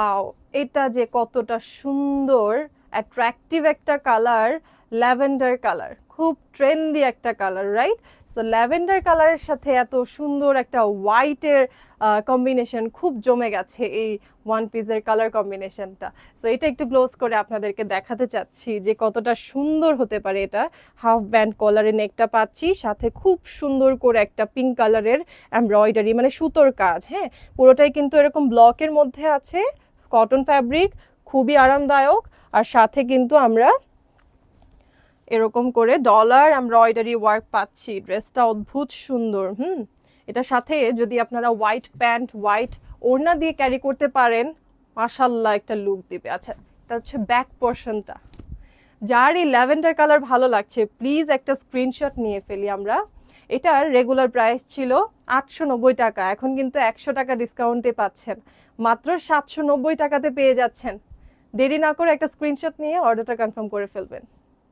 Wow, এটা যে কতটা সুন্দর অ্যাট্রাকটিভ একটা কালার, ল্যাভেন্ডার কালার, খুব ট্রেন্ডি একটা কালার, রাইট? সো ল্যাভেন্ডার কালারের সাথে এত সুন্দর একটা হোয়াইটের কম্বিনেশন খুব জমে গেছে এই ওয়ান পিসের কালার কম্বিনেশনটা। সো এটা একটু ক্লোজ করে আপনাদেরকে দেখাতে চাচ্ছি যে কতটা সুন্দর হতে পারে এটা। হাফ ব্যান্ড কলারের নেকটা পাচ্ছি, সাথে খুব সুন্দর করে একটা পিঙ্ক কালারের এমব্রয়ডারি, মানে সুতোর কাজ, হ্যাঁ, পুরোটাই কিন্তু এরকম ব্লকের মধ্যে আছে, কটন ফ্যাব্রিক, খুবই আরামদায়ক। আর সাথে কিন্তু আমরা এরকম করে ডলার এমব্রয়ডারি ওয়ার্ক পাচ্ছি। ড্রেসটা অদ্ভুত সুন্দর। এটার সাথে যদি আপনারা হোয়াইট প্যান্ট, হোয়াইট ওড়না দিয়ে ক্যারি করতে পারেন, মাশাল্লাহ একটা লুক দিবে। আচ্ছা, এটা হচ্ছে ব্যাক পোর্শনটা। যার এই ল্যাভেন্ডার কালার ভালো লাগছে প্লিজ একটা স্ক্রিনশট নিয়ে ফেলি আমরা। এটার রেগুলার প্রাইস ছিল 890 টাকা, এখন কিন্তু 100 টাকা ডিসকাউন্টে পাচ্ছেন, মাত্র 790 টাকাতে পেয়ে যাচ্ছেন। দেরি না করে একটা স্ক্রিনশট নিয়ে অর্ডারটা কনফার্ম করে ফেলবেন।